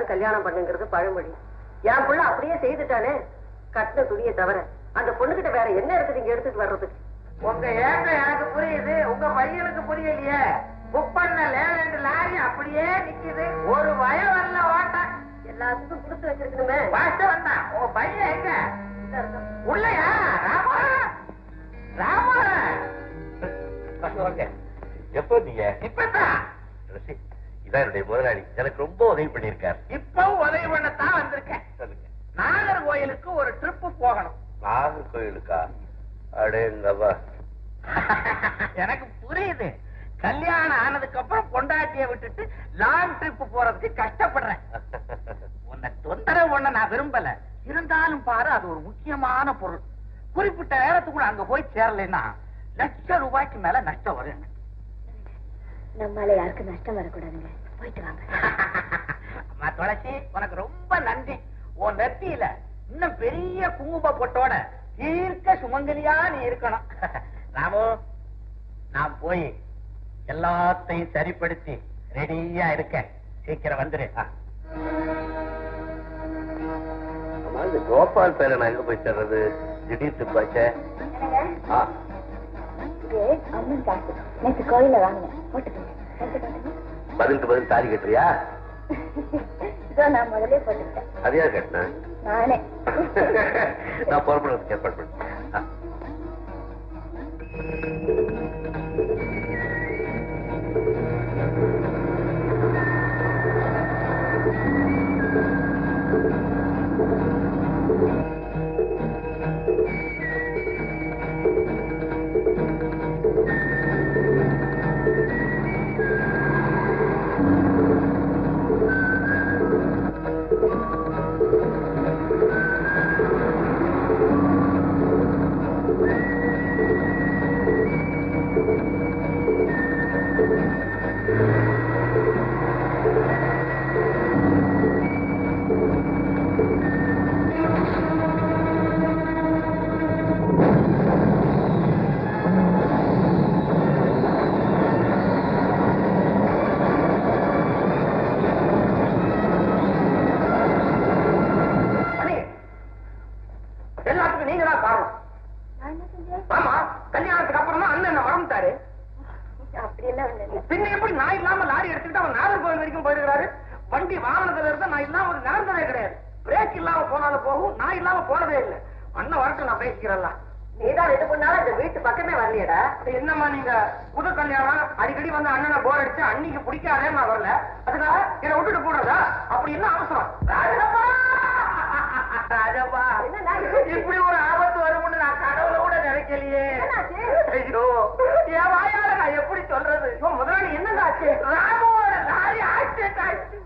கல்யாணம் பண்ணுங்கிறது பழமொழி. என் பிள்ளை அப்படியே செய்துட்டானே. கட்டின துணியை தவிர அந்த பொண்ணுகிட்ட வேற என்ன இருக்குது இங்க எடுத்துட்டு வர்றதுக்கு? உங்க ஏக்கம் எனக்கு புரியுது, உங்க பையனுக்கு புரியலையே. புக் பண்ண லேண்ட் லாரி அப்படியே நிக்குது, ஒரு வயம் வரல ஓட்ட. எல்லாத்துக்கும் கொடுத்து வச்சிருக்கணுமே. வாஸ்தவம் தான். உங்க பையன் எங்க? உள்ளயா? ராமா ராமா எப்போ நீங்க? இப்பதான். இதான் என்னுடைய முதலாளி, எனக்கு ரொம்ப உதவி பண்ணிருக்காரு. இப்பவும் உதவி பண்ணத்தான் வந்திருக்கேன். நாகர்கோயிலுக்கு ஒரு ட்ரிப் போகணும். நாகர்கோயிலுக்கா? அடேங்கப்பா. எனக்கு புரியுது. கல்யாணம் ஆனதுக்கு அப்புறம் பொண்டாட்டியை விட்டுட்டு லாங் ட்ரிப் போறதுக்கு கஷ்டப்படுறேன். உன்னை தொந்தரவு பண்ண நான் விரும்பல. இருந்தாலும் பாரு, அது ஒரு முக்கியமான பொருள். குறிப்பிட்ட நேரத்துக்குள்ள அங்க போய் சேரலைன்னா ₹1,00,000 மேல நஷ்டம் வரும். நம்மால யாருக்கு நஷ்டம் வரக்கூடாதுங்க. போயிட்டு வாங்க. அம்மா துளசி, உனக்கு ரொம்ப நன்றி. உன் நெத்தியில இன்னும் பெரிய குங்கும பொட்டோட தீர்க்க சுமங்கலியா நீ இருக்கணும். ராமு, நான் போய் எல்லாத்தையும் சரிப்படுத்தி ரெடியா இருக்கேன். சீக்கிரம் வந்துரு. இந்த கோபால் பேரை நான் எங்க போய் சேர்றது? திடீர்னு பாச்சே. அம்மன் காசு நேற்று கோயில வாங்கினேன். பதிலுக்கு பதில் தாலி கட்டுறியா? நான் முதலே போட்டுக்கிட்டேன். அதையா கட்டினேன் நானே. நான் புறப்படுறதுக்கு ஏற்பாடு பண்ணேன். என்னம்மா நீங்க புது கல்யாணம் அடிக்கடி வந்து அண்ணனை போர் அடிச்சு அன்னைக்கு பிடிக்காதே நான் வரல, அதுக்காக என்ன விட்டுட்டு போடுறதா? அப்படி என்ன அவசரம்? ராஜப்பா, இப்படி ஒரு ஆபத்து வரும்னு நான் கடவுளை கூட நினைக்கலையே. ஐயோ, என் வாயால நான் எப்படி சொல்றது? முதலாளி என்னங்க ஆச்சு? ராமோட லாரி ஆக்சிடென்ட் ஆயிடுச்சு.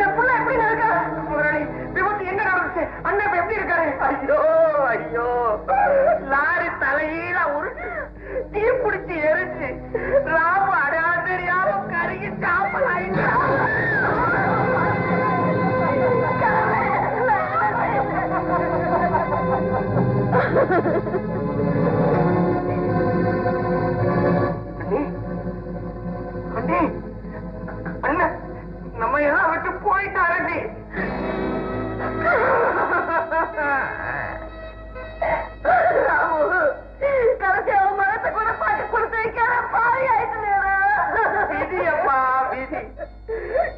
என் புள்ள எப்படி நடக்கா? முதலாளி, விபத்து என்ன நடந்துச்சு? அண்ணன் இப்ப எப்படி இருக்காரு? ஐயோ ஐயோ, லாரி தலையில உருட்டு தீ பிடிச்சி எரிஞ்சு ராம அடையாளம் தெரியாம கருகி சாம்பல் ஆயிட்டா. அண்ணன் நம்ம எல்லாம் விட்டு போயிட்டாரண்டி.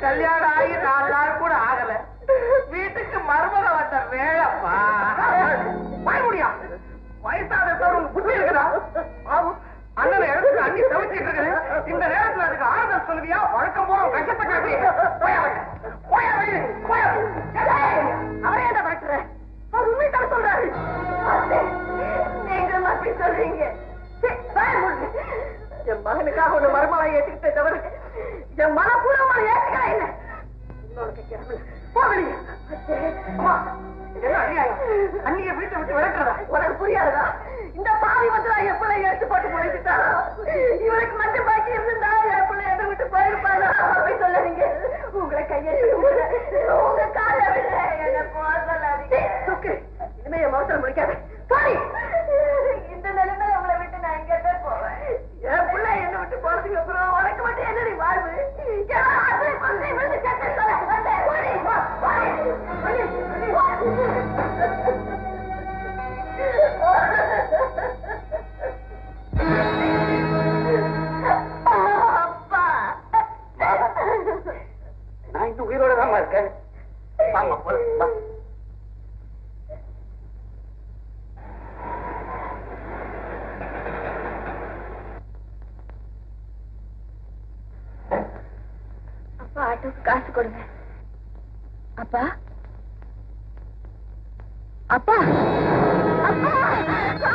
கல்யாணம் ஆகி 4 நாள் கூட ஆகல, வீட்டுக்கு மருமக வந்த வேலைப்பா. வாய முடியா? வயசான புத்தி இருக்குதா? அண்ணனை இடத்துக்கு அண்ணி தவிச்சிட்டு இருக்குது. இந்த நேரத்தில் அதுக்கு ஆறுதல் சொல்லுவியா? வழக்கம் போல விஷத்தை காட்டி அவரே என்ன டாக்டர்? அவர் உண்மையை சொல்றாரு. என் மகனுக்காக ஒரு மருமகளை ஏற்றுக்கிட்டே தவிர என் மனப்பூர்வமான ஏற்றுக்கல இல்லை. அன்னைய வீட்டை விட்டு விளக்குறதா உனக்கு புரியாதுதா? இந்த பாவி வந்து என் பிள்ளை எடுத்து போட்டு போயிட்டாரா? இவனுக்கு மஞ்சள் பாக்கி இருந்தா என் பிள்ளை எதை விட்டு போயிருப்பாரா அப்படி சொல்லாதீங்க. உங்களை கையெழுத்து உங்க கால விட என்ன போக சொல்லாதீங்க. இனிமே என் மகத்தில் முடிக்காத. இந்த நிலைமை உங்களை விட்டு நான் எங்க போவேன்? என் பிள்ளை என்ன விட்டு போறதுக்கு அப்புறம் உனக்கு மட்டும் என்னடி வாழ்வு? நான் இந்த உயிரோட தான் இருக்கேன். அப்பா ஆட்டோக்கு காசு கொடுங்க. அப்பா அப்பா அப்பா அப்பா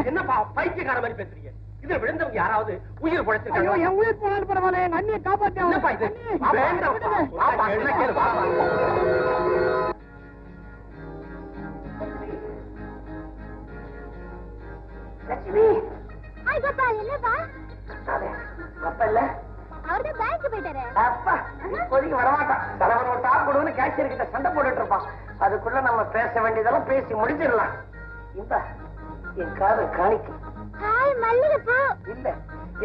என்னப்பா பைத்தியக்கார மாதிரி பேசுறீங்க? இதுல விழுந்தவங்க யாராவது உயிர் பழைச்சிருக்காங்க? என் உயிர் போனாலும் பரவாயில்ல, எங்க அண்ணியை காப்பாத்தி என்னப்பா இது? லட்சுமி என்னப்பா அப்ப இல்ல அவர்தான் பேங்க் போயிட்டாரு. அப்பா இப்போதைக்கு வரமாட்டான். தலைவன் ஒரு டாப் கொடுன்னு கேஷியர் கிட்ட சண்டை போட்டுட்டு இருப்பான். அதுக்குள்ள நம்ம பேச வேண்டியதெல்லாம் பேசி முடிச்சிடலாம். இந்த என் காதல் காணிக்கு ஹாய் மல்லிகைப்பூ. இல்ல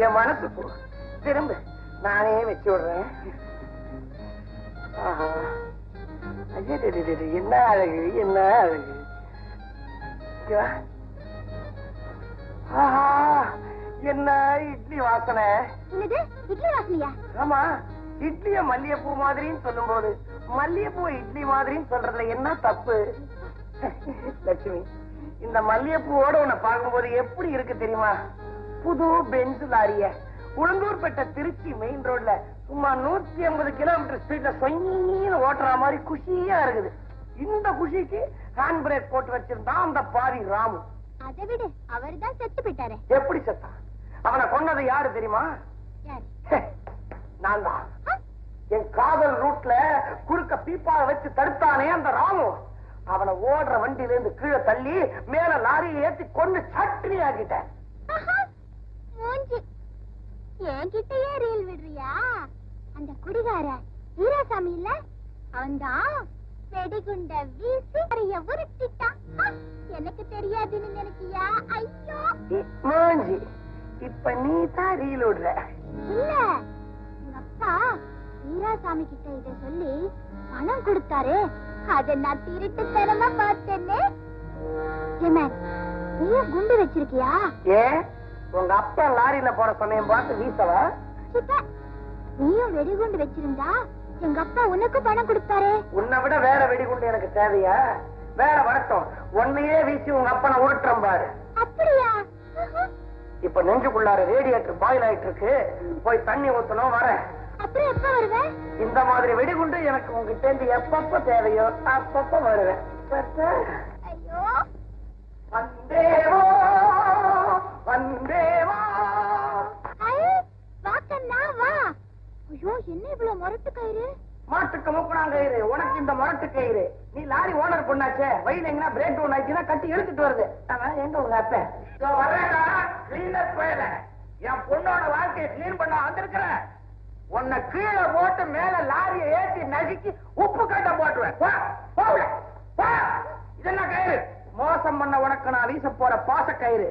என் மனசு பூ. திரும்ப நானே வச்சு விடுறேன். ஆஹா என்ன அழகு, என்ன அழகு. ஆஹா என்ன இட்லி வாசனை. என்னது இட்லி வாசனையா? ஆமா, இட்லிய மல்லிகைப்பூ மாதிரின்னு சொல்லும் போது மல்லிகைப்பூ இட்லி மாதிரின்னு சொல்றதுல என்ன தப்பு? லட்சுமி, இந்த மல்லிகைப்பூவோட உன்னை பார்க்கும்போது எப்படி இருக்கு தெரியுமா? புது பென்ஸ் லாரிய உளுந்தூர்பேட்டை திருச்சி மெயின் ரோட்ல சும்மா 150 கிலோமீட்டர் ஸ்பீட்ல சொன்னு ஓட்டுற மாதிரி குஷியா இருக்குது. இந்த குஷிக்கு ஹேண்ட் பிரேக் போட்டு வச்சிருந்தான் அந்த பாரி ராமு. அதை விடு, அவர் தான் செத்து போயிட்டாரு. எப்படி செத்தான்? அவனை கொன்னது யாரு தெரியுமா? நான் தான். என் காதல் ரூட்ல குறுக்க பீப்பாவை வச்சு தடுத்தானே அந்த ராமு, அவனை ஓடுற வண்டியில இருந்து கீழே தள்ளி மேல லாரியை ஏத்தி கொண்டு சட்னி ஆக்கிட்டேன். மூஞ்சி என்கிட்டயே ரீல் விடுறியா? அந்த குடிகார வீராசாமி இல்ல, அவன்தான் வெடிகுண்ட வீசி அறைய உருட்டிட்டான். எனக்கு தெரியாதுன்னு நினைக்கியா? ஐயோ மூஞ்சி, இப்ப நீ தான் ரீல் விடுற. இல்ல, எங்க அப்பா வீராசாமி கிட்ட இத சொல்லி பணம் கொடுத்தாரு. அத நான் திருட்டுத்தனமா பார்த்தேன்னு. நீ குண்டு வச்சிருக்கியா? ஏ, உங்க அப்பா லாரியில போற சமயம் பார்த்து வீசவா? நீயும் வெடிகுண்டு வச்சிருந்தா எங்க அப்பா உனக்கு பணம் கொடுத்தாரு. உன்னை விட வேற வெடிகுண்டு எனக்கு தேவையா? வேற வரட்டும், உன்னையே வீசி உங்க அப்பனை உருட்டுறேன் பாரு. அப்படியா? இப்ப நெஞ்சுக்குள்ளார ரேடியேட்டர் பாயில் ஆயிட்டு இருக்கு, போய் தண்ணி ஊத்தணும், வரேன். அப்புறம் எப்ப வருவேன்? இந்த மாதிரி வெடிகுண்டு எனக்கு உங்ககிட்ட இருந்து எப்பப்ப தேவையோ அப்பப்ப வருவேன். ஐயோ, வந்தேவோ வந்தேவா. வாக்கண்ணா வா. ஐயோ, என்ன இவ்வளவு முரட்டு கயிறு? மாட்டுக்கு மூக்கணாம் கயிறு, உனக்கு இந்த முரட்டு கயிறு. நீ லாரி ஓனர் பொண்ணாச்சே, வயல எங்கன்னா பிரேக் டவுன் ஆச்சுன்னா கட்டி இழுத்துட்டு வருது. எங்க உங்க அப்ப வர்றேடா, கிளீனர் போயல என் பொண்ணோட வாழ்க்கையை கிளீன் பண்ண வந்திருக்கிற உன்னை கீழே போட்டு மேல லாரியை ஏற்றி நசுக்கி உப்பு கட்ட போட்டுருவேன். இதெல்லாம் கயிறு மோசம் பண்ண உனக்கு நான் வீச போற பாச கயிறு.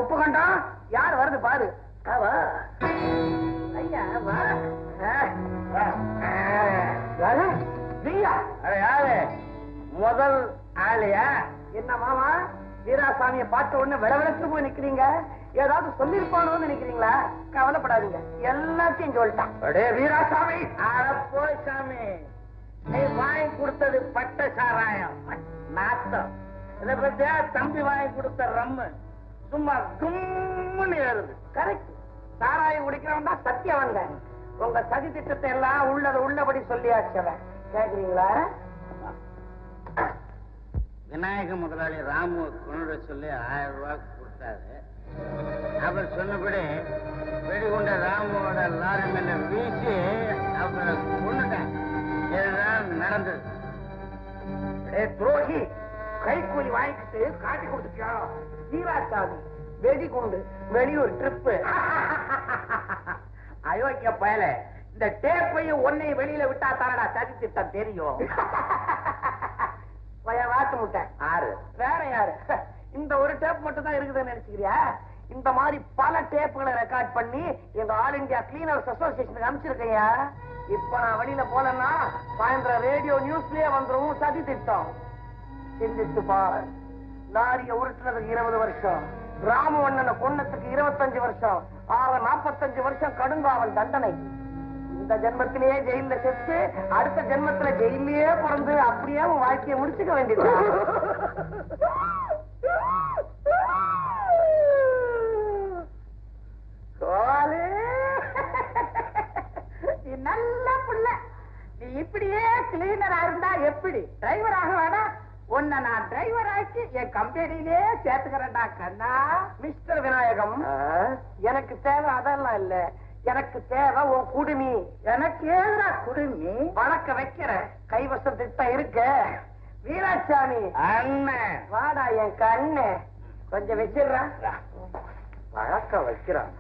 உப்பு கண்டம் யார் வருது பாரு. ஐயா யாரு முதல் ஆளையா? என்ன மாமா வீராசாமியை பார்த்த உடனே விளவிளத்து போய் நிக்கிறீங்க? ஏதாவது சொல்லிருப்பானோன்னு நினைக்கிறீங்களா? கவலைப்படாதீங்க, எல்லாத்தையும் சொல்லிட்டான். அடே வீராசாமி, போய் சாமி, நீ வாங்கி கொடுத்தது பட்ட சாராயம் நாத்தம். இதை பத்தியா தம்பி வாங்கி கொடுத்த ரம்மு சும்மா கும்முன்னு ஏறுது. கரெக்ட், சாராயம் குடிக்கிறவன் தான் சத்தியவங்க. உங்க சதி திட்டத்தை எல்லாம் உள்ளபடி சொல்லியாச்சவன். கேக்குறீங்களா? விநாயக முதலாளி ராமு கொண்டு சொல்லி 1000 ரூபாய் கொடுத்தாரு. அவர் சொன்னபடி வெடிகுண்ட ராமுவோட லாரி மேல வீசி அவரை கொண்டுட்டேன். இதுதான் நடந்தது. துரோகி, கைக்கூலி வாங்கிட்டு காட்டி கொடுத்துட்டியா? வீராசாமி வெடிகுண்டு வெளியூர் ட்ரிப்பு. அயோக்கிய பயல, இந்த டேப்பையும் ஒன்னையும் வெளியில விட்டா தானடா சதி திட்டம் தெரியும். வாட்டு முட்டை ஆறு வேற யாரு? இந்த ஒரு டேப் மட்டும் தான் இருக்குதுன்னு நினைச்சுக்கிறியா? இந்த மாதிரி பல டேப்புகளை ரெக்கார்ட் பண்ணி எங்க ஆல் இந்தியா கிளீனர்ஸ் அசோசியேஷனுக்கு அனுப்பிச்சிருக்கையா. இப்ப நான் வெளியில போலன்னா சாயந்தரம் ரேடியோ நியூஸ்லயே வந்துரும் சதி திட்டம். சிந்தித்து பார், லாரிய உருட்டுறதுக்கு 20 வருஷம், ராமவண்ணனை கொன்னத்துக்கு 25 வருஷம், ஆக 45 வருஷம் கடுங்காவல் தண்டனை. இந்த ஜென்மத்திலேயே ஜெயில செத்து அடுத்த ஜென்மத்துல ஜெயிலே பிறந்து அப்படியே வாழ்க்கையை முடிச்சுக்க வேண்டியது. நீ நல்ல புள்ள, நீ இப்படியே கிளீனரா இருந்தா எப்படி டிரைவர் ஆக வேணா? உன்னை நான் டிரைவர் ஆக்கி என் கம்பெனிலே சேர்த்துக்கிறேன்டா கண்ணா. மிஸ்டர் விநாயகம், எனக்கு தேவை அதெல்லாம் இல்ல, எனக்கு தேவை உன் குடுமி. எனக்கு ஏதா குடுமி? வழக்க வைக்கிற கைவசம் திட்டம் இருக்க. வீராசாமி அண்ணன் வாடா என் கண்ணு, கொஞ்சம் வச்சிடுறான். வழக்க வைக்கிறான்.